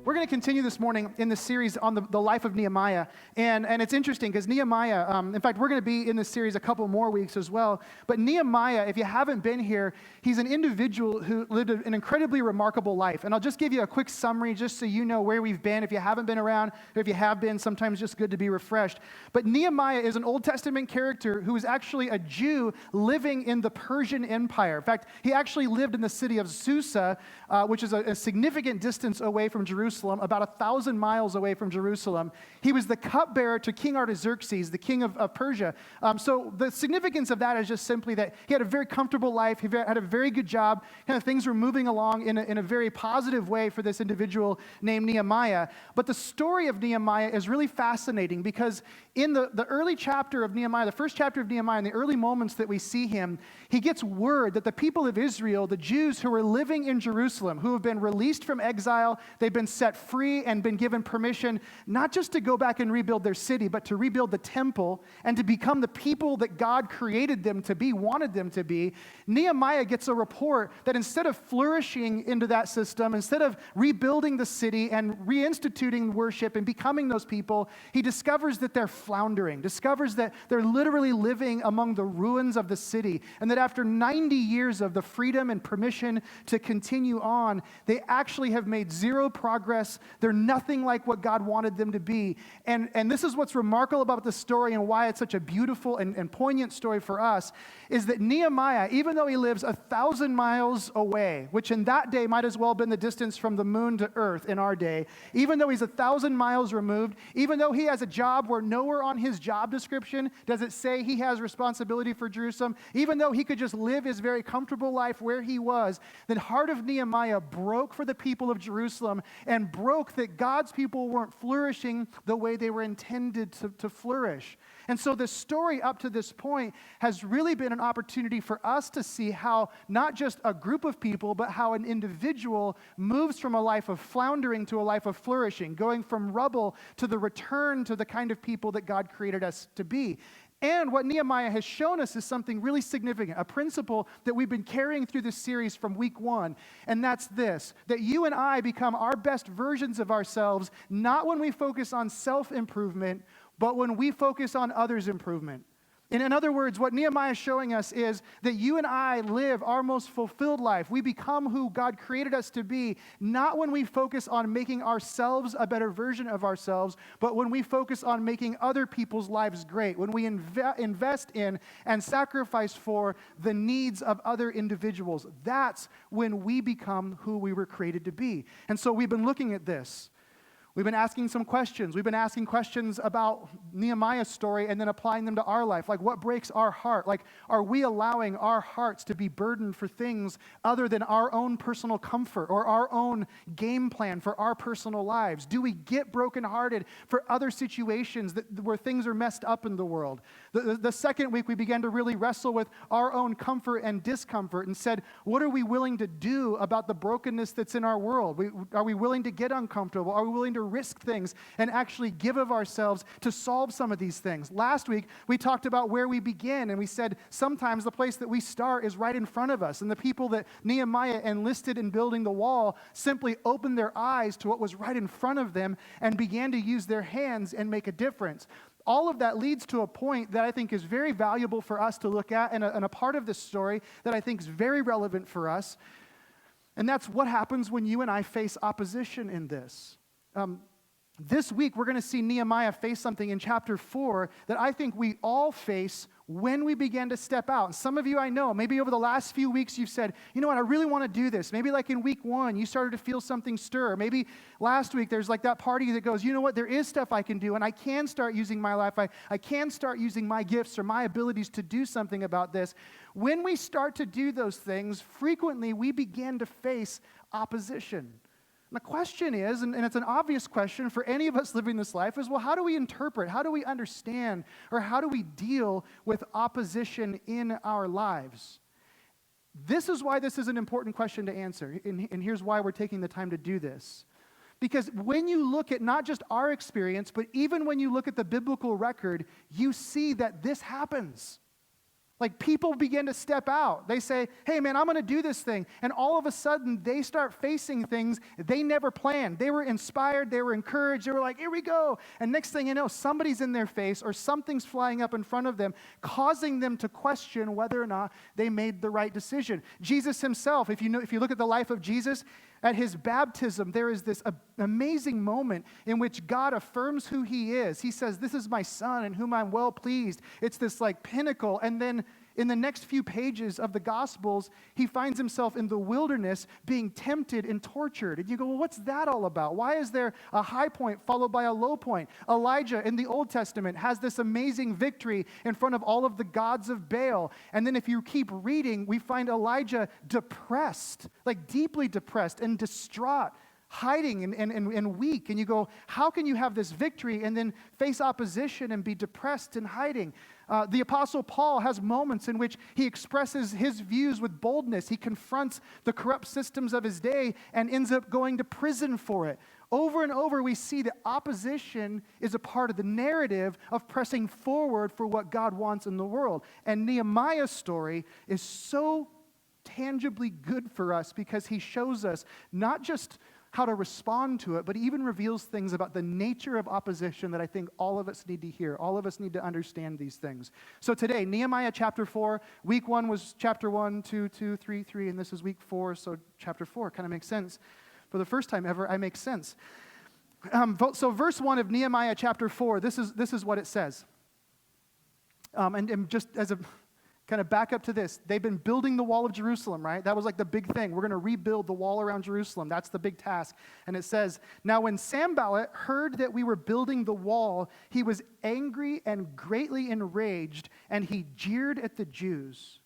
We're going to continue this morning in this series on the life of Nehemiah. And it's interesting because Nehemiah, in fact, we're going to be in this series a couple more weeks as well. But Nehemiah, if you haven't been here, he's an individual who lived an incredibly remarkable life. And I'll just give you a quick summary just so you know where we've been. If you haven't been around, or if you have been, sometimes just good to be refreshed. But Nehemiah is an Old Testament character who is actually a Jew living in the Persian Empire. In fact, he actually lived in the city of Susa, which is a significant distance away from Jerusalem, about 1,000 miles away from Jerusalem. He was the cupbearer to King Artaxerxes, the king of Persia. So the significance of that is just simply that he had a very comfortable life. He had a very good job. Kind of things were moving along in a very positive way for this individual named Nehemiah. But the story of Nehemiah is really fascinating because in the early chapter of Nehemiah, the first chapter of Nehemiah, in the early moments that we see him, he gets word that the people of Israel, the Jews who are living in Jerusalem, who have been released from exile, they've been set free and been given permission not just to go back and rebuild their city, but to rebuild the temple and to become the people that God created them to be, wanted them to be. Nehemiah gets a report that instead of flourishing into that system, instead of rebuilding the city and reinstituting worship and becoming those people, he discovers that they're floundering, discovers that they're literally living among the ruins of the city, and that after 90 years of the freedom and permission to continue on, they actually have made zero progress. They're nothing like what God wanted them to be. And this is what's remarkable about the story and why it's such a beautiful and poignant story for us, is that Nehemiah, even though he lives 1,000 miles away, which in that day might as well have been the distance from the moon to earth in our day, even though he's 1,000 miles removed, even though he has a job where nowhere on his job description does it say he has responsibility for Jerusalem, even though he could just live his very comfortable life where he was, the heart of Nehemiah broke for the people of Jerusalem and broke that God's people weren't flourishing the way they were intended to flourish. And so this story up to this point has really been an opportunity for us to see how not just a group of people, but how an individual moves from a life of floundering to a life of flourishing, going from rubble to the return to the kind of people that God created us to be. And what Nehemiah has shown us is something really significant, a principle that we've been carrying through this series from week one, and that's this, that you and I become our best versions of ourselves, not when we focus on self-improvement, but when we focus on others' improvement. And in other words, what Nehemiah is showing us is that you and I live our most fulfilled life. We become who God created us to be, not when we focus on making ourselves a better version of ourselves, but when we focus on making other people's lives great, when we invest in and sacrifice for the needs of other individuals. That's when we become who we were created to be. And so we've been looking at this. We've been asking some questions. We've been asking questions about Nehemiah's story and then applying them to our life. Like, what breaks our heart? Like, are we allowing our hearts to be burdened for things other than our own personal comfort or our own game plan for our personal lives? Do we get brokenhearted for other situations where things are messed up in the world? The second week, we began to really wrestle with our own comfort and discomfort and said, what are we willing to do about the brokenness that's in our world? Are we willing to get uncomfortable? Are we willing to risk things and actually give of ourselves to solve some of these things? Last week, we talked about where we begin, and we said sometimes the place that we start is right in front of us, and the people that Nehemiah enlisted in building the wall simply opened their eyes to what was right in front of them and began to use their hands and make a difference. All of that leads to a point that I think is very valuable for us to look at, and a part of this story that I think is very relevant for us, and that's what happens when you and I face opposition in this. This week, we're going to see Nehemiah face something in chapter 4 that I think we all face when we begin to step out. And some of you I know, maybe over the last few weeks you've said, you know what, I really want to do this. Maybe like in week 1, you started to feel something stir. Maybe last week there's like that party that goes, you know what, there is stuff I can do, and I can start using my life. I can start using my gifts or my abilities to do something about this. When we start to do those things, frequently we begin to face opposition. And the question is, and it's an obvious question for any of us living this life, is, well, how do we interpret, how do we understand, or how do we deal with opposition in our lives? This is why this is an important question to answer, and here's why we're taking the time to do this. Because when you look at not just our experience, but even when you look at the biblical record, you see that this happens. Like people begin to step out. They say, hey man, I'm going to do this thing. And all of a sudden, they start facing things they never planned. They were inspired. They were encouraged. They were like, here we go. And next thing you know, somebody's in their face or something's flying up in front of them, causing them to question whether or not they made the right decision. Jesus himself, if you look at the life of Jesus, at his baptism, there is this amazing moment in which God affirms who he is. He says, this is my son in whom I'm well pleased. It's this like pinnacle. And then in the next few pages of the Gospels, he finds himself in the wilderness being tempted and tortured. And you go, well, what's that all about? Why is there a high point followed by a low point? Elijah in the Old Testament has this amazing victory in front of all of the gods of Baal. And then if you keep reading, we find Elijah depressed, like deeply depressed and distraught, hiding and weak. And you go, how can you have this victory and then face opposition and be depressed and hiding? The Apostle Paul has moments in which he expresses his views with boldness. He confronts the corrupt systems of his day and ends up going to prison for it. Over and over, we see that opposition is a part of the narrative of pressing forward for what God wants in the world. And Nehemiah's story is so tangibly good for us because he shows us not just how to respond to it, but he even reveals things about the nature of opposition that I think all of us need to hear. All of us need to understand these things. So today, Nehemiah chapter 4, week 1 was chapter 1, 2, 2, 3, 3, and this is week 4, so chapter 4 kind of makes sense. For the first time ever, I make sense. So verse 1 of Nehemiah chapter 4, this is what it says. And just as a kind of back up to this, they've been building the wall of Jerusalem, right? That was like the big thing. We're going to rebuild the wall around Jerusalem. That's the big task. And it says, now when Sanballat heard that we were building the wall, he was angry and greatly enraged, and he jeered at the Jews.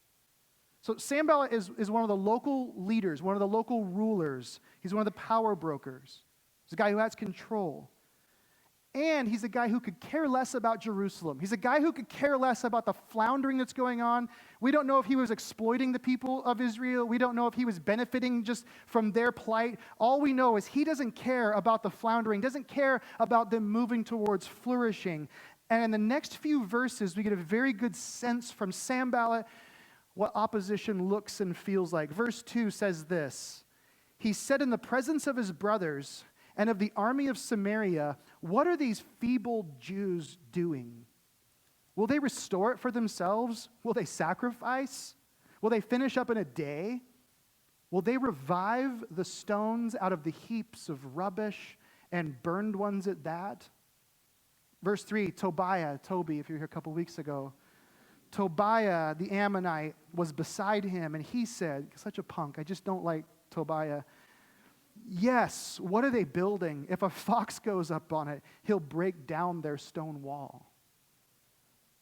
So Sanballat is one of the local leaders, one of the local rulers. He's one of the power brokers. He's a guy who has control. And he's a guy who could care less about Jerusalem. He's a guy who could care less about the floundering that's going on. We don't know if he was exploiting the people of Israel. We don't know if he was benefiting just from their plight. All we know is he doesn't care about the floundering, doesn't care about them moving towards flourishing. And in the next few verses, we get a very good sense from Sanballat what opposition looks and feels like. Verse 2 says this, he said in the presence of his brothers and of the army of Samaria, what are these feeble Jews doing? Will they restore it for themselves? Will they sacrifice? Will they finish up in a day? Will they revive the stones out of the heaps of rubbish and burned ones at that? Verse 3, Toby, if you were here a couple weeks ago, Tobiah the Ammonite was beside him, and he said, such a punk, I just don't like Tobiah. Yes, what are they building? If a fox goes up on it, he'll break down their stone wall.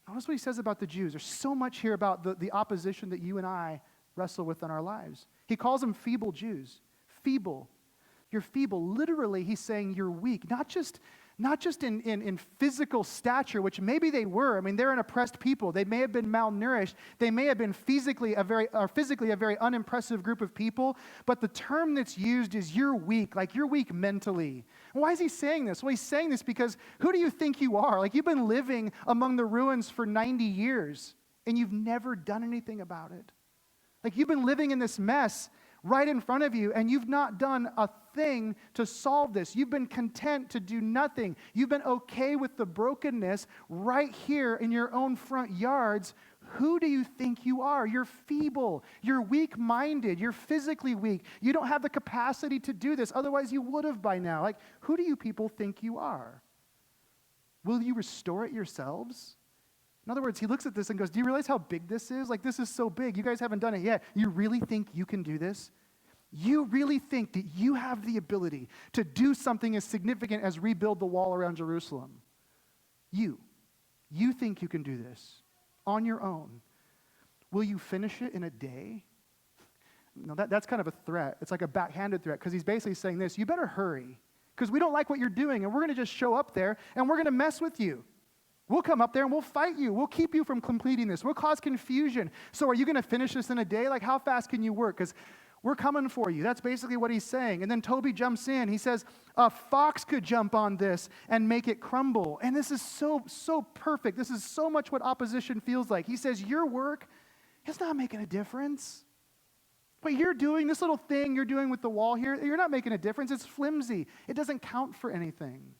Notice what he says about the Jews. There's so much here about the opposition that you and I wrestle with in our lives. He calls them feeble Jews. Feeble. You're feeble. Literally, he's saying you're weak. Not just in physical stature, which maybe they were. I mean, they're an oppressed people. They may have been malnourished. They may have been physically a very unimpressive group of people. But the term that's used is you're weak, like you're weak mentally. Why is he saying this? Well, he's saying this because who do you think you are? Like you've been living among the ruins for 90 years, and you've never done anything about it. Like you've been living in this mess right in front of you, and you've not done a thing to solve this. You've been content to do nothing. You've been okay with the brokenness right here in your own front yards. Who do you think you are? You're feeble. You're weak-minded. You're physically weak. You don't have the capacity to do this. Otherwise, you would have by now. Like, who do you people think you are? Will you restore it yourselves? In other words, he looks at this and goes, do you realize how big this is? Like, this is so big. You guys haven't done it yet. You really think you can do this? You really think that you have the ability to do something as significant as rebuild the wall around Jerusalem? You think you can do this on your own. Will you finish it in a day? No, that's kind of a threat. It's like a backhanded threat because he's basically saying this, you better hurry because we don't like what you're doing and we're going to just show up there and we're going to mess with you. We'll come up there and we'll fight you. We'll keep you from completing this. We'll cause confusion. So are you going to finish this in a day? Like, how fast can you work? Because We're coming for you. That's basically what he's saying. And then Toby jumps in. He says, a fox could jump on this and make it crumble. And this is so perfect. This is so much what opposition feels like. He says, your work is not making a difference. What you're doing, this little thing you're doing with the wall here, you're not making a difference. It's flimsy. It doesn't count for anything.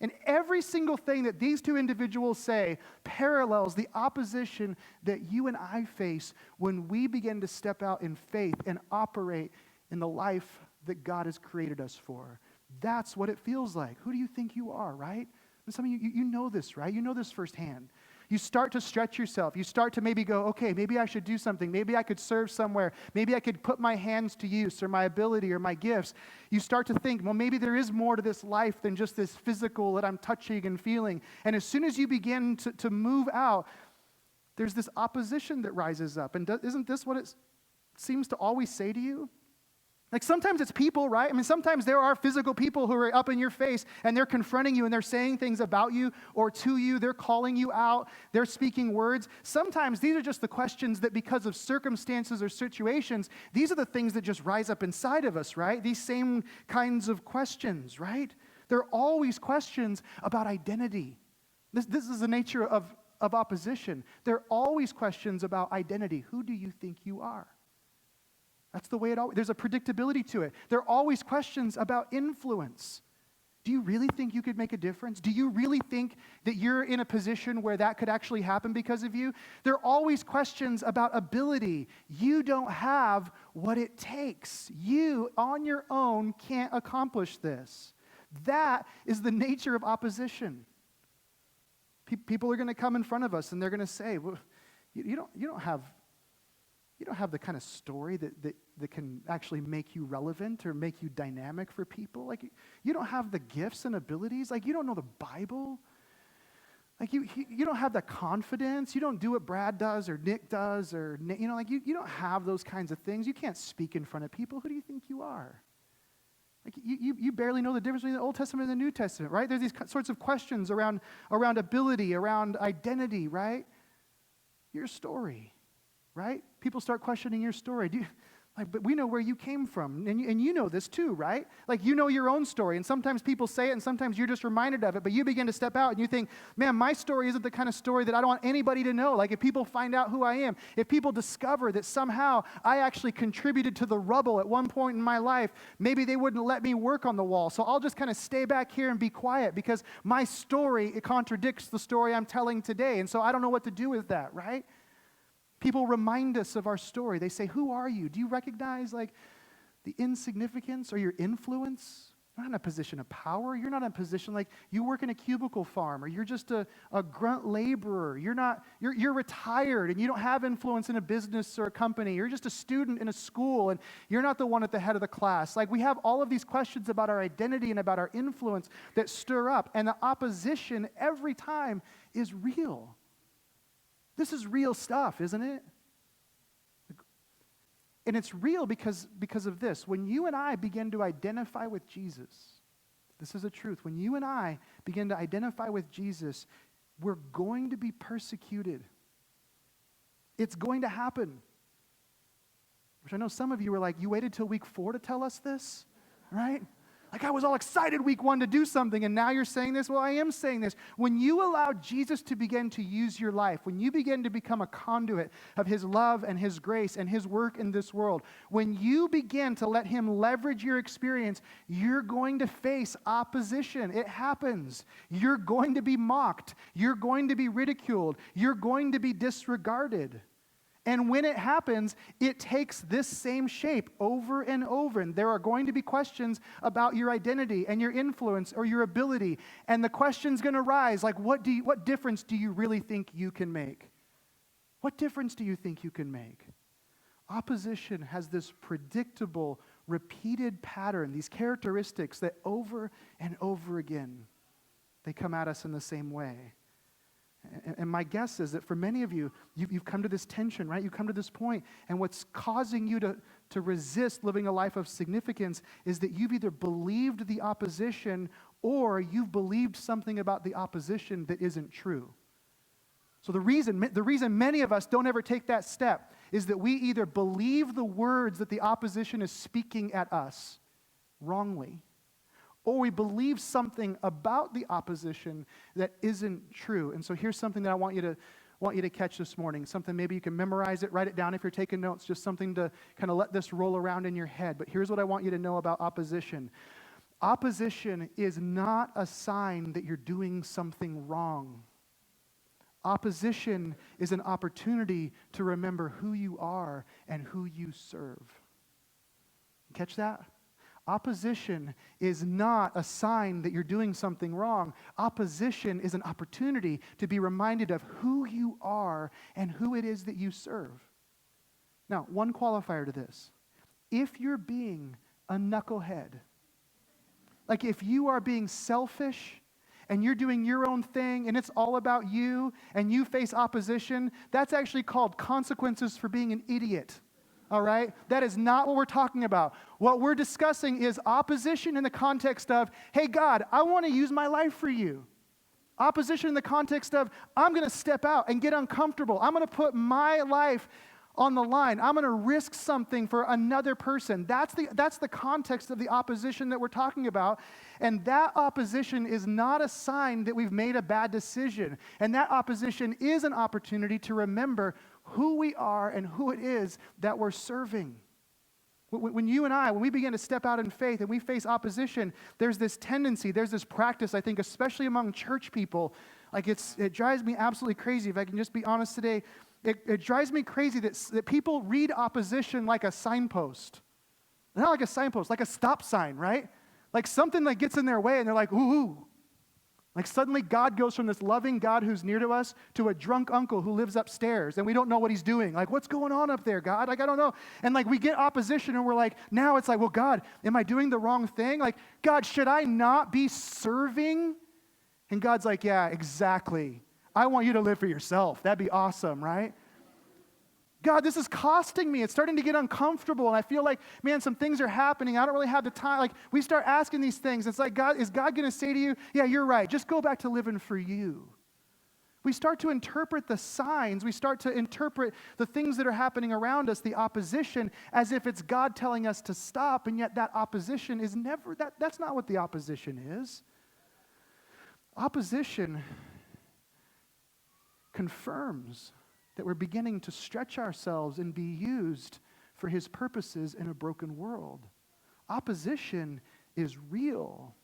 And every single thing that these two individuals say parallels the opposition that you and I face when we begin to step out in faith and operate in the life that God has created us for. That's what it feels like. Who do you think you are, right? And some of you know this, right? You know this firsthand. You start to stretch yourself. You start to maybe go, okay, maybe I should do something. Maybe I could serve somewhere. Maybe I could put my hands to use or my ability or my gifts. You start to think, well, maybe there is more to this life than just this physical that I'm touching and feeling. And as soon as you begin to move out, there's this opposition that rises up. And isn't this what it seems to always say to you? Like sometimes it's people, right? I mean, sometimes there are physical people who are up in your face and they're confronting you and they're saying things about you or to you. They're calling you out. They're speaking words. Sometimes these are just the questions that because of circumstances or situations, these are the things that just rise up inside of us, right? These same kinds of questions, right? They're always questions about identity. This is the nature of opposition. They're always questions about identity. Who do you think you are? That's the way it always, there's a predictability to it. There are always questions about influence. Do you really think you could make a difference? Do you really think that you're in a position where that could actually happen because of you? There are always questions about ability. You don't have what it takes. You, on your own, can't accomplish this. That is the nature of opposition. People are going to come in front of us and they're going to say, well, you don't have the kind of story that can actually make you relevant or make you dynamic for people. Like, you don't have the gifts and abilities. Like, you don't know the Bible. Like, you don't have the confidence. You don't do what Brad does or Nick does or, you don't have those kinds of things. You can't speak in front of people. Who do you think you are? Like, you barely know the difference between the Old Testament and the New Testament, right? There's these sorts of questions around ability, around identity, right? Your story. Right? People start questioning your story. But we know where you came from. And you know this too, right? Like, you know your own story. And sometimes people say it, and sometimes you're just reminded of it. But you begin to step out, and you think, man, my story isn't the kind of story that I don't want anybody to know. Like, if people find out who I am, if people discover that somehow I actually contributed to the rubble at one point in my life, maybe they wouldn't let me work on the wall. So I'll just kind of stay back here and be quiet because my story, it contradicts the story I'm telling today. And so I don't know what to do with that, right? People remind us of our story. They say, who are you? Do you recognize like the insignificance or your influence? You're not in a position of power. You're not in a position like you work in a cubicle farm or you're just a grunt laborer. You're retired and you don't have influence in a business or a company. You're just a student in a school and you're not the one at the head of the class. Like, we have all of these questions about our identity and about our influence that stir up, and the opposition every time is real. This is real stuff, isn't it? And it's real because of this. When you and I begin to identify with Jesus, this is the truth. When you and I begin to identify with Jesus, we're going to be persecuted. It's going to happen. Which I know some of you were like, you waited till week 4 to tell us this, right? Like, I was all excited week 1 to do something, and now you're saying this? Well, I am saying this. When you allow Jesus to begin to use your life, when you begin to become a conduit of his love and his grace and his work in this world, when you begin to let him leverage your experience, you're going to face opposition. It happens. You're going to be mocked. You're going to be ridiculed. You're going to be disregarded. And when it happens, it takes this same shape over and over. And there are going to be questions about your identity and your influence or your ability. And the question's going to rise, like, what difference do you really think you can make? What difference do you think you can make? Opposition has this predictable, repeated pattern, these characteristics that over and over again, they come at us in the same way. And my guess is that for many of you, you've come to this tension, right? You've come to this point, and what's causing you to resist living a life of significance is that you've either believed the opposition or you've believed something about the opposition that isn't true. So the reason many of us don't ever take that step is that we either believe the words that the opposition is speaking at us wrongly, or we believe something about the opposition that isn't true. And so here's something that I want you to catch this morning. Something maybe you can memorize it, write it down if you're taking notes, just something to kind of let this roll around in your head. But here's what I want you to know about opposition. Opposition is not a sign that you're doing something wrong. Opposition is an opportunity to remember who you are and who you serve. Catch that? Opposition is not a sign that you're doing something wrong. Opposition is an opportunity to be reminded of who you are and who it is that you serve. Now, one qualifier to this. If you're being a knucklehead, like if you are being selfish and you're doing your own thing and it's all about you and you face opposition, that's actually called consequences for being an idiot. All right? That is not what we're talking about. What we're discussing is opposition in the context of, hey, God, I want to use my life for you. Opposition in the context of, I'm going to step out and get uncomfortable. I'm going to put my life on the line. I'm going to risk something for another person. That's the context of the opposition that we're talking about. And that opposition is not a sign that we've made a bad decision. And that opposition is an opportunity to remember who we are and who it is that we're serving. When you and I, when we begin to step out in faith and we face opposition, there's this tendency, there's this practice, I think, especially among church people. Like it drives me absolutely crazy, if I can just be honest today. It drives me crazy that people read opposition like a signpost. Not like a signpost, like a stop sign, right? Like something that gets in their way and they're like, ooh. Like suddenly God goes from this loving God who's near to us to a drunk uncle who lives upstairs and we don't know what he's doing. Like, what's going on up there, God? Like, I don't know. And like we get opposition and we're like, now it's like, well, God, am I doing the wrong thing? Like, God, should I not be serving? And God's like, yeah, exactly. I want you to live for yourself. That'd be awesome, right? God, this is costing me. It's starting to get uncomfortable. And I feel like, man, some things are happening. I don't really have the time. Like, we start asking these things. It's like, God, is God going to say to you, yeah, you're right. Just go back to living for you. We start to interpret the signs. We start to interpret the things that are happening around us, the opposition, as if it's God telling us to stop. And yet that opposition is never, that's not what the opposition is. Opposition confirms that we're beginning to stretch ourselves and be used for his purposes in a broken world. Opposition is real.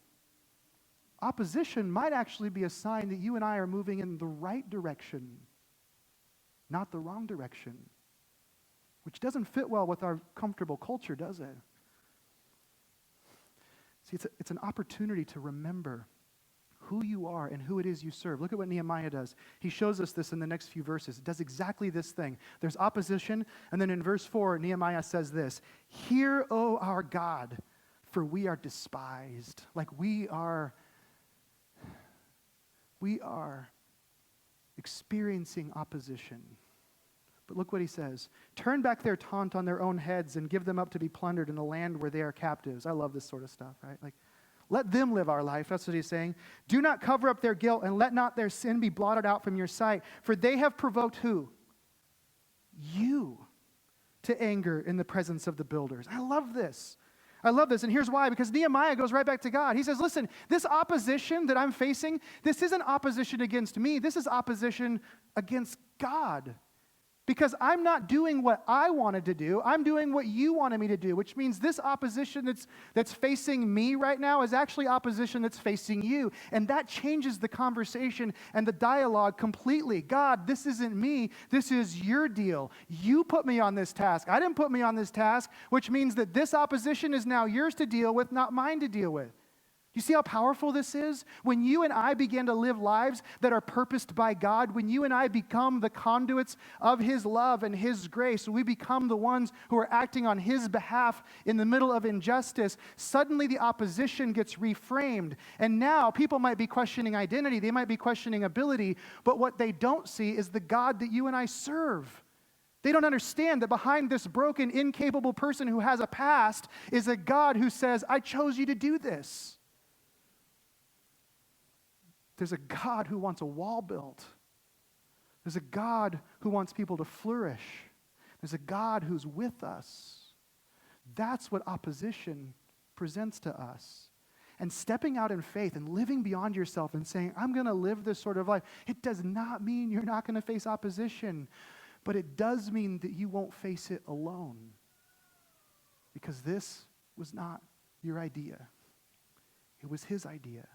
Opposition might actually be a sign that you and I are moving in the right direction, not the wrong direction, which doesn't fit well with our comfortable culture, does it? See, it's an opportunity to remember who you are and who it is you serve. Look at what Nehemiah does. He shows us this in the next few verses. It does exactly this thing. There's opposition, and then in verse 4, Nehemiah says this, "Hear, O our God, for we are despised." Like we are experiencing opposition. But look what he says. "Turn back their taunt on their own heads and give them up to be plundered in a land where they are captives." I love this sort of stuff, right? Like, let them live our life. That's what he's saying. "Do not cover up their guilt, and let not their sin be blotted out from your sight. For they have provoked" who? You to anger in the presence of the builders. I love this. I love this, and here's why. Because Nehemiah goes right back to God. He says, listen, this opposition that I'm facing, this isn't opposition against me. This is opposition against God. Because I'm not doing what I wanted to do. I'm doing what you wanted me to do, which means this opposition that's facing me right now is actually opposition that's facing you. And that changes the conversation and the dialogue completely. God, this isn't me. This is your deal. You put me on this task. I didn't put me on this task, which means that this opposition is now yours to deal with, not mine to deal with. You see how powerful this is? When you and I begin to live lives that are purposed by God, when you and I become the conduits of his love and his grace, we become the ones who are acting on his behalf in the middle of injustice, suddenly the opposition gets reframed. And now people might be questioning identity, they might be questioning ability, but what they don't see is the God that you and I serve. They don't understand that behind this broken, incapable person who has a past is a God who says, I chose you to do this. There's a God who wants a wall built. There's a God who wants people to flourish. There's a God who's with us. That's what opposition presents to us. And stepping out in faith and living beyond yourself and saying, I'm going to live this sort of life, it does not mean you're not going to face opposition, but it does mean that you won't face it alone. Because this was not your idea. It was his idea.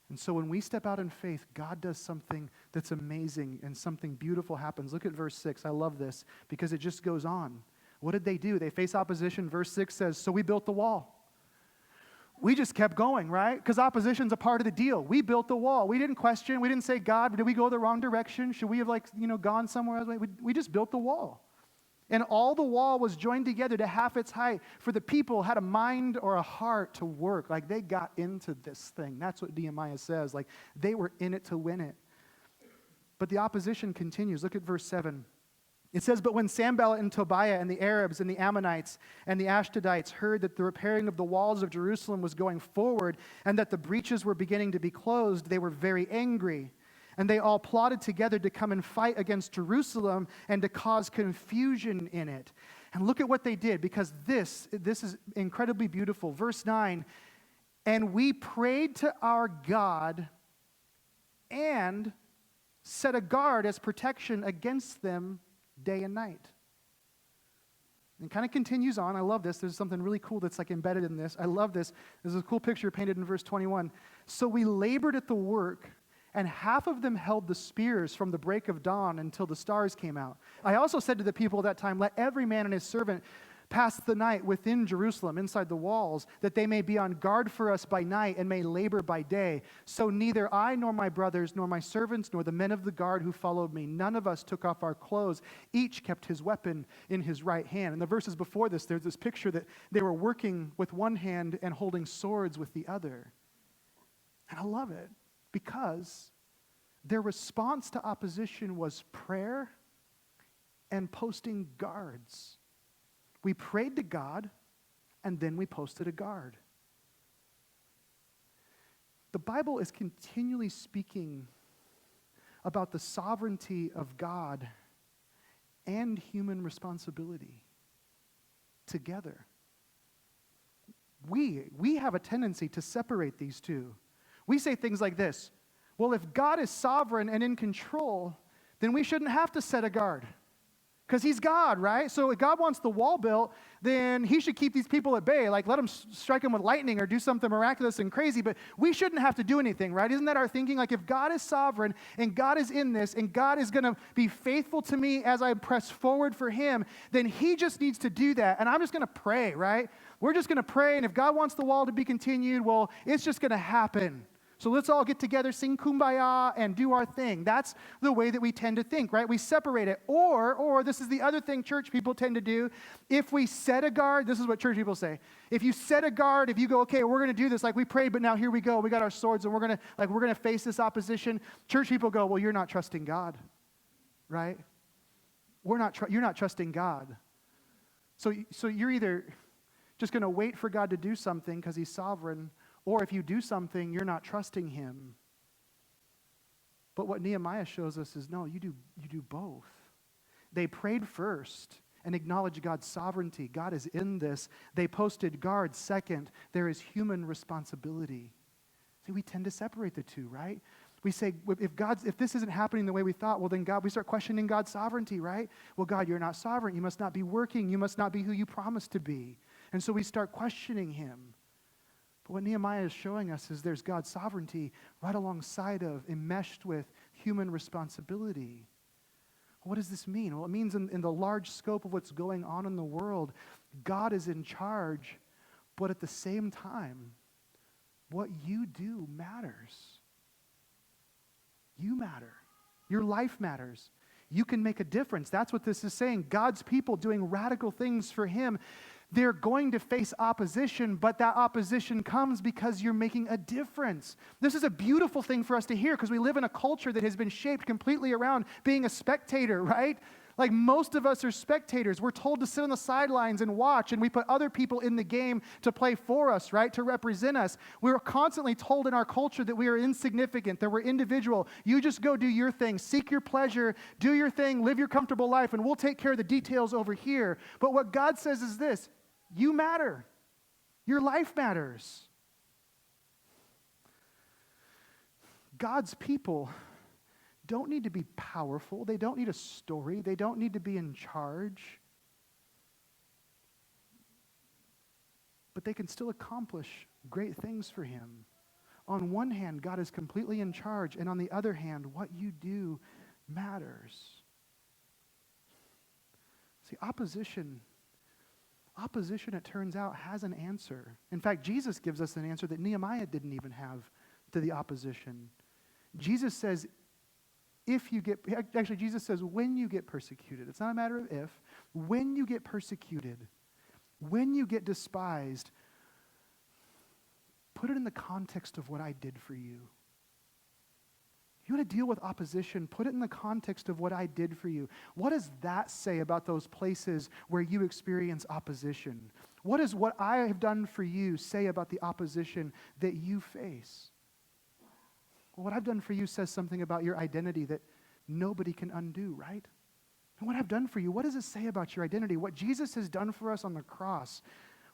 And so when we step out in faith, God does something that's amazing and something beautiful happens. Look at verse 6. I love this because it just goes on. What did they do? They face opposition. Verse 6 says, so we built the wall. We just kept going, right? Because opposition's a part of the deal. We built the wall. We didn't question. We didn't say, God, did we go the wrong direction? Should we have gone somewhere else? We just built the wall. And all the wall was joined together to half its height, for the people had a mind or a heart to work. Like they got into this thing. That's what Nehemiah says. Like they were in it to win it. But the opposition continues. Look at verse 7. It says, but when Sanballat and Tobiah and the Arabs and the Ammonites and the Ashdodites heard that the repairing of the walls of Jerusalem was going forward and that the breaches were beginning to be closed, they were very angry. And they all plotted together to come and fight against Jerusalem and to cause confusion in it. And look at what they did, because this is incredibly beautiful. Verse 9, and we prayed to our God and set a guard as protection against them day and night. And it kind of continues on. I love this. There's something really cool that's like embedded in this. I love this. There's a cool picture painted in verse 21. So we labored at the work, and half of them held the spears from the break of dawn until the stars came out. I also said to the people at that time, let every man and his servant pass the night within Jerusalem, inside the walls, that they may be on guard for us by night and may labor by day. So neither I nor my brothers, nor my servants, nor the men of the guard who followed me, none of us took off our clothes. Each kept his weapon in his right hand. In the verses before this, there's this picture that they were working with one hand and holding swords with the other. And I love it because their response to opposition was prayer and posting guards. We prayed to God, and then we posted a guard. The Bible is continually speaking about the sovereignty of God and human responsibility together. We have a tendency to separate these two. We say things like this, well, if God is sovereign and in control, then we shouldn't have to set a guard. Because he's God, right? So if God wants the wall built, then he should keep these people at bay. Like let them strike them with lightning or do something miraculous and crazy. But we shouldn't have to do anything, right? Isn't that our thinking? Like if God is sovereign and God is in this and God is going to be faithful to me as I press forward for him, then he just needs to do that. And I'm just going to pray, right? We're just going to pray. And if God wants the wall to be continued, well, it's just going to happen. So let's all get together, sing Kumbaya, and do our thing. That's the way that we tend to think, right? We separate it. Or this is the other thing church people tend to do. If we set a guard, this is what church people say. If you set a guard, if you go, okay, we're going to do this, like we prayed, but now here we go. We got our swords, and we're going to face this opposition. Church people go, well, you're not trusting God, right? You're not trusting God. So you're either just going to wait for God to do something because he's sovereign, or if you do something, you're not trusting him. But what Nehemiah shows us is, no, you do both. They prayed first and acknowledged God's sovereignty. God is in this. They posted guards. Second, there is human responsibility. See, we tend to separate the two, right? We say, if this isn't happening the way we thought, well, then God, we start questioning God's sovereignty, right? Well, God, you're not sovereign. You must not be working. You must not be who you promised to be. And so we start questioning him. But what Nehemiah is showing us is there's God's sovereignty right alongside of, enmeshed with human responsibility. What does this mean? Well, it means in the large scope of what's going on in the world, God is in charge, but at the same time, what you do matters. You matter. Your life matters. You can make a difference. That's what this is saying. God's people doing radical things for him. They're going to face opposition, but that opposition comes because you're making a difference. This is a beautiful thing for us to hear because we live in a culture that has been shaped completely around being a spectator, right? Like most of us are spectators. We're told to sit on the sidelines and watch, and we put other people in the game to play for us, right? To represent us. We're constantly told in our culture that we are insignificant, that we're individual. You just go do your thing, seek your pleasure, do your thing, live your comfortable life, and we'll take care of the details over here. But what God says is this: you matter. Your life matters. God's people don't need to be powerful. They don't need a story. They don't need to be in charge. But they can still accomplish great things for Him. On one hand, God is completely in charge, and on the other hand, what you do matters. See, opposition, it turns out, has an answer. In fact, Jesus gives us an answer that Nehemiah didn't even have to the opposition. Jesus says, Jesus says, when you get persecuted, it's not a matter of if, when you get persecuted, when you get despised, put it in the context of what I did for you. You want to deal with opposition, put it in the context of what I did for you. What does that say about those places where you experience opposition? What does what I have done for you say about the opposition that you face? Well, what I've done for you says something about your identity that nobody can undo, right? And what I've done for you, what does it say about your identity? What Jesus has done for us on the cross,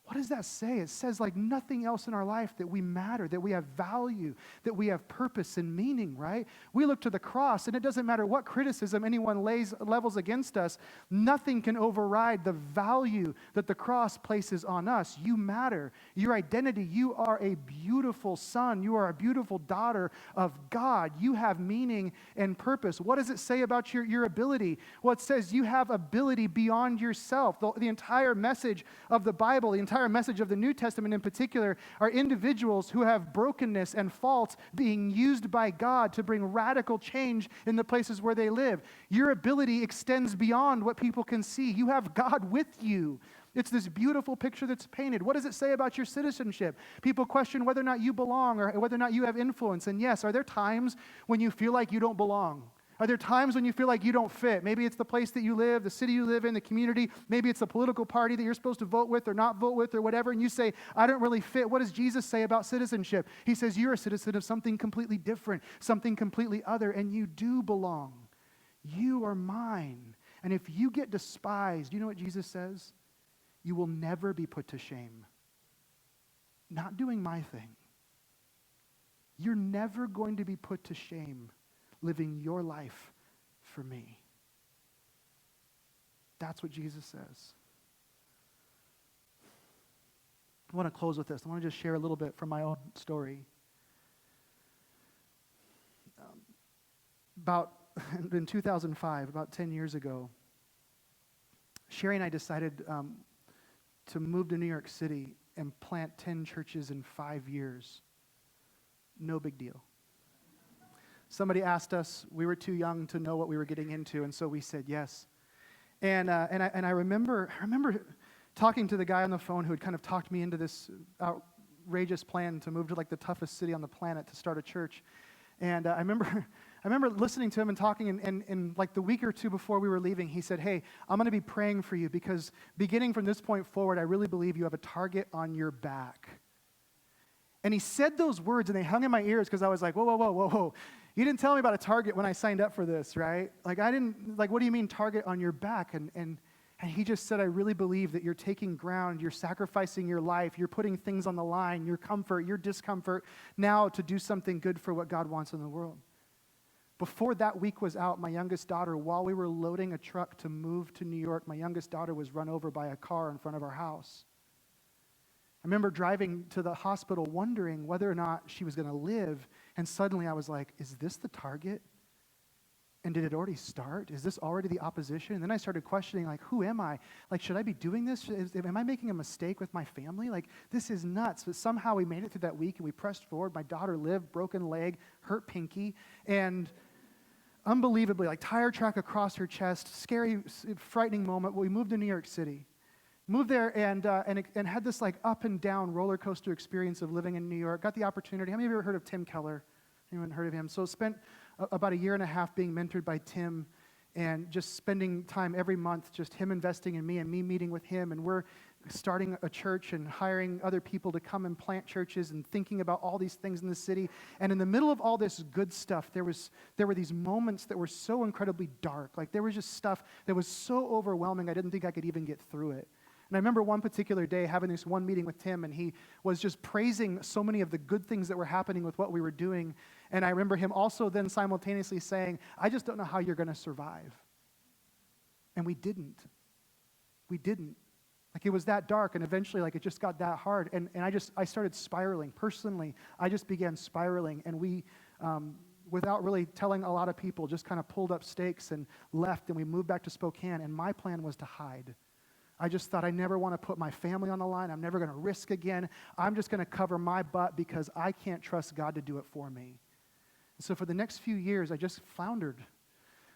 what does that say? It says like nothing else in our life that we matter, that we have value, that we have purpose and meaning, right? We look to the cross, and it doesn't matter what criticism anyone levels against us, nothing can override the value that the cross places on us. You matter. Your identity, you are a beautiful son. You are a beautiful daughter of God. You have meaning and purpose. What does it say about your ability? Well, it says you have ability beyond yourself. The entire message of the Bible, the entire message of the New Testament in particular, are individuals who have brokenness and fault being used by God to bring radical change in the places where they live. Your ability extends beyond what people can see. You have God with you. It's this beautiful picture that's painted. What does it say about your citizenship? People question whether or not you belong or whether or not you have influence. And yes, are there times when you feel like you don't belong? Are there times when you feel like you don't fit? Maybe it's the place that you live, the city you live in, the community. Maybe it's the political party that you're supposed to vote with or not vote with or whatever, and you say, I don't really fit. What does Jesus say about citizenship? He says you're a citizen of something completely different, something completely other, and you do belong. You are mine. And if you get despised, you know what Jesus says? You will never be put to shame. Not doing my thing. You're never going to be put to shame living your life for me. That's what Jesus says. I want to close with this. I want to just share a little bit from my own story. In 2005, about 10 years ago, Sherry and I decided to move to New York City and plant 10 churches in 5 years. No big deal. Somebody asked us, we were too young to know what we were getting into, and so we said yes. And I remember talking to the guy on the phone who had kind of talked me into this outrageous plan to move to like the toughest city on the planet to start a church. And I remember listening to him and talking, and like the week or two before we were leaving, he said, hey, I'm going to be praying for you because beginning from this point forward, I really believe you have a target on your back. And he said those words, and they hung in my ears because I was like, whoa. You didn't tell me about a target when I signed up for this, right? Like what do you mean target on your back? And he just said, I really believe that you're taking ground, you're sacrificing your life, you're putting things on the line, your comfort, your discomfort, now to do something good for what God wants in the world. Before that week was out, my youngest daughter, while we were loading a truck to move to New York, my youngest daughter was run over by a car in front of our house. I remember driving to the hospital wondering whether or not she was going to live, and suddenly I was like, is this the target? And did it already start? Is this already the opposition? And then I started questioning, like, who am I? Like, should I be doing this? Am I making a mistake with my family? Like, this is nuts. But somehow we made it through that week, and we pressed forward. My daughter lived, broken leg, hurt pinky, and unbelievably, like, tire track across her chest, scary, frightening moment. We moved to New York City. Moved there and had this like up and down roller coaster experience of living in New York. Got the opportunity. How many of you ever heard of Tim Keller? Anyone heard of him? So spent about a year and a half being mentored by Tim, and just spending time every month, just him investing in me and me meeting with him. And we're starting a church and hiring other people to come and plant churches and thinking about all these things in the city. And in the middle of all this good stuff, there were these moments that were so incredibly dark. Like there was just stuff that was so overwhelming, I didn't think I could even get through it. And I remember one particular day having this one meeting with Tim, and he was just praising so many of the good things that were happening with what we were doing. And I remember him also then simultaneously saying, I just don't know how you're going to survive. And we didn't. We didn't. Like it was that dark, and eventually like it just got that hard. And I started spiraling. Personally, I just began spiraling, and we, without really telling a lot of people, just kind of pulled up stakes and left, and we moved back to Spokane, and my plan was to hide. I just thought I never want to put my family on the line. I'm never going to risk again. I'm just going to cover my butt because I can't trust God to do it for me. And so for the next few years, I just floundered.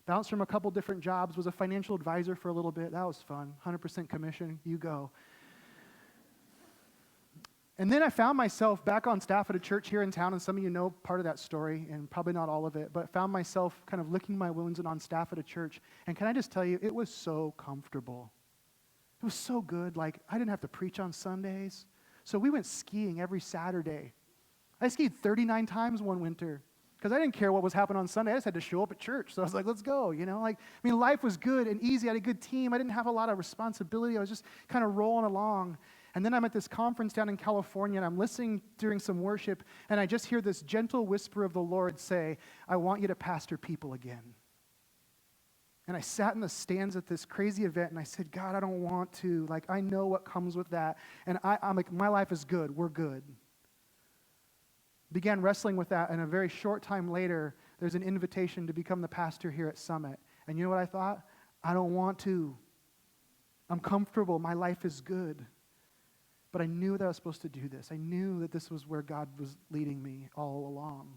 Bounced from a couple different jobs, was a financial advisor for a little bit. That was fun. 100% commission, you go. And then I found myself back on staff at a church here in town, and some of you know part of that story, and probably not all of it, but found myself kind of licking my wounds and on staff at a church. And can I just tell you, it was so comfortable. It was so good. Like, I didn't have to preach on Sundays. So we went skiing every Saturday. I skied 39 times one winter because I didn't care what was happening on Sunday. I just had to show up at church. So I was like, let's go, life was good and easy. I had a good team. I didn't have a lot of responsibility. I was just kind of rolling along. And then I'm at this conference down in California, and I'm listening during some worship, and I just hear this gentle whisper of the Lord say, I want you to pastor people again. And I sat in the stands at this crazy event, and I said, God, I don't want to. Like, I know what comes with that. And I'm like, my life is good. We're good. Began wrestling with that, and a very short time later, there's an invitation to become the pastor here at Summit. And you know what I thought? I don't want to. I'm comfortable. My life is good. But I knew that I was supposed to do this. I knew that this was where God was leading me all along.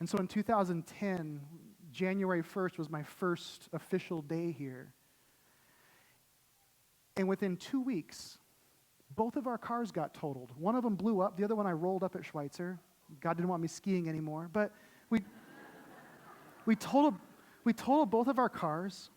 And so in 2010, January 1st was my first official day here. And within 2 weeks, both of our cars got totaled. One of them blew up. The other one I rolled up at Schweitzer. God didn't want me skiing anymore. But we totaled both of our cars.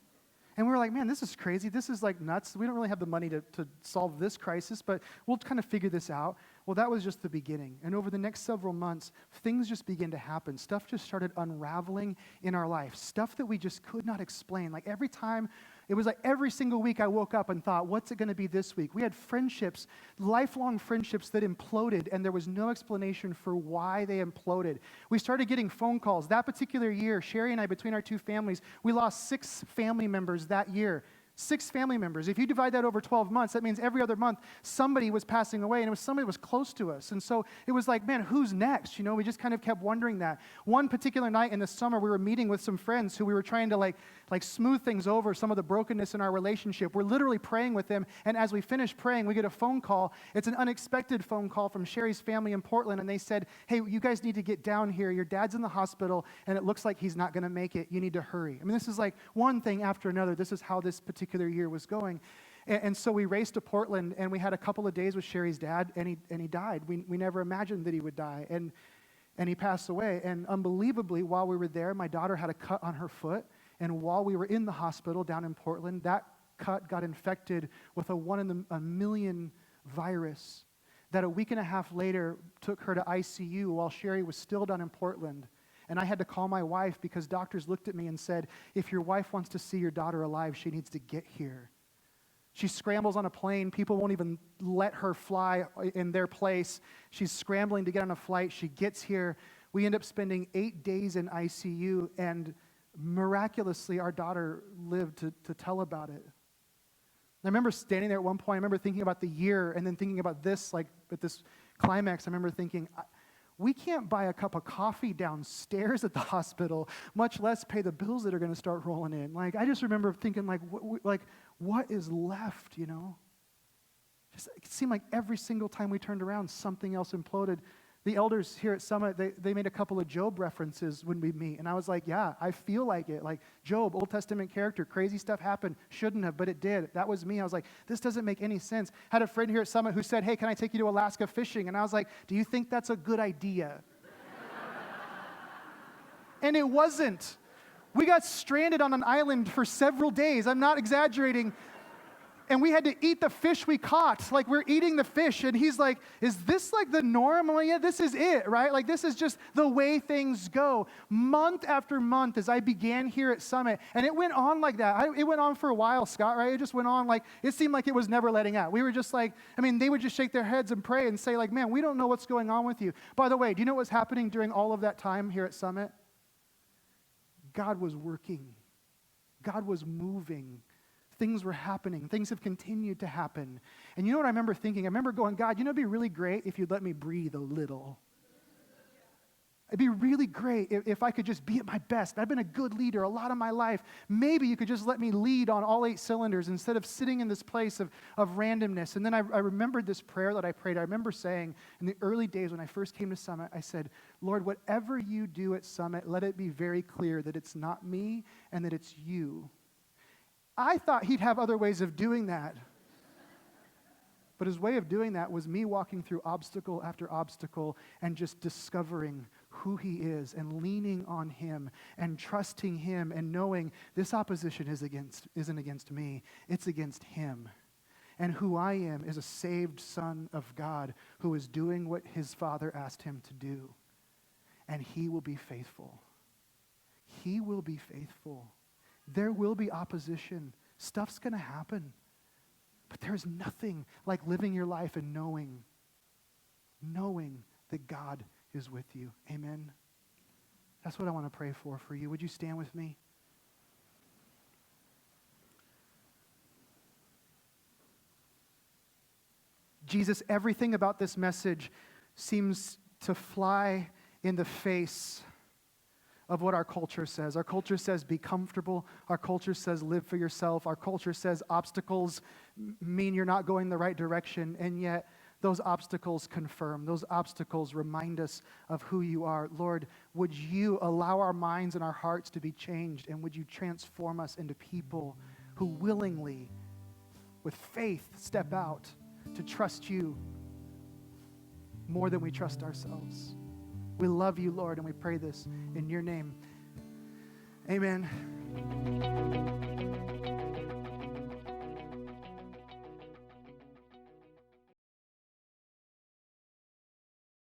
And we were like, man, this is crazy. This is like nuts. We don't really have the money to solve this crisis, but we'll kind of figure this out. Well, that was just the beginning. And over the next several months, things just began to happen. Stuff just started unraveling in our life. Stuff that we just could not explain. Like every time, it was like every single week I woke up and thought, what's it going to be this week? We had friendships, lifelong friendships that imploded, and there was no explanation for why they imploded. We started getting phone calls. That particular year, Sherry and I, between our two families, we lost 6 family members that year. 6 family members. If you divide that over 12 months, that means every other month somebody was passing away, and it was somebody that was close to us. And so it was like, man, who's next? We just kind of kept wondering that. One particular night in the summer, we were meeting with some friends who we were trying to like smooth things over, some of the brokenness in our relationship. We're literally praying with them, and as we finish praying, we get a phone call. It's an unexpected phone call from Sherry's family in Portland, and they said, hey, you guys need to get down here. Your dad's in the hospital, and it looks like he's not going to make it. You need to hurry. I mean, this is like one thing after another. This is how this particular year was going. And so we raced to Portland, and we had a couple of days with Sherry's dad, and he died. We never imagined that he would die, and he passed away. And unbelievably, while we were there, my daughter had a cut on her foot, and while we were in the hospital down in Portland, that cut got infected with a 1 in a million virus that a week and a half later took her to ICU while Sherry was still down in Portland. And I had to call my wife because doctors looked at me and said, if your wife wants to see your daughter alive, she needs to get here. She scrambles on a plane. People won't even let her fly in their place. She's scrambling to get on a flight. She gets here. We end up spending 8 days in ICU, and miraculously, our daughter lived to tell about it. I remember standing there at one point. I remember thinking about the year and then thinking about this, like at this climax. I remember thinking, we can't buy a cup of coffee downstairs at the hospital, much less pay the bills that are going to start rolling in. Like, I just remember thinking, what is left, Just, it seemed like every single time we turned around, something else imploded. The elders here at Summit, they made a couple of Job references when we meet, and I was like, yeah, I feel like it. Like, Job, Old Testament character, crazy stuff happened, shouldn't have, but it did. That was me. I was like, this doesn't make any sense. Had a friend here at Summit who said, hey, can I take you to Alaska fishing? And I was like, do you think that's a good idea? And it wasn't. We got stranded on an island for several days. I'm not exaggerating. And we had to eat the fish we caught. Like, we're eating the fish, and he's like, is this like the norm? Well, yeah, this is it, right? Like, this is just the way things go. Month after month as I began here at Summit, and it went on like that. It went on for a while, Scott, right? It just went on like, it seemed like it was never letting out. We were just like, they would just shake their heads and pray and say like, man, we don't know what's going on with you. By the way, do you know what was happening during all of that time here at Summit? God was working. God was moving. Things were happening. Things have continued to happen. And you know what I remember thinking? I remember going, God, it'd be really great if you'd let me breathe a little. It'd be really great if I could just be at my best. I've been a good leader a lot of my life. Maybe you could just let me lead on all 8 cylinders instead of sitting in this place of randomness. And then I remembered this prayer that I prayed. I remember saying in the early days when I first came to Summit, I said, Lord, whatever you do at Summit, let it be very clear that it's not me and that it's you. I thought he'd have other ways of doing that. But his way of doing that was me walking through obstacle after obstacle and just discovering who he is and leaning on him and trusting him and knowing this opposition isn't against me, it's against him. And who I am is a saved son of God who is doing what his Father asked him to do. And he will be faithful. He will be faithful. There will be opposition. Stuff's going to happen. But there's nothing like living your life and knowing that God is with you. Amen. That's what I want to pray for you. Would you stand with me? Jesus, everything about this message seems to fly in the face of what our culture says. Our culture says be comfortable. Our culture says live for yourself. Our culture says obstacles mean you're not going the right direction, and yet those obstacles confirm. Those obstacles remind us of who you are. Lord, would you allow our minds and our hearts to be changed, and would you transform us into people who willingly, with faith, step out to trust you more than we trust ourselves. We love you, Lord, and we pray this in your name. Amen.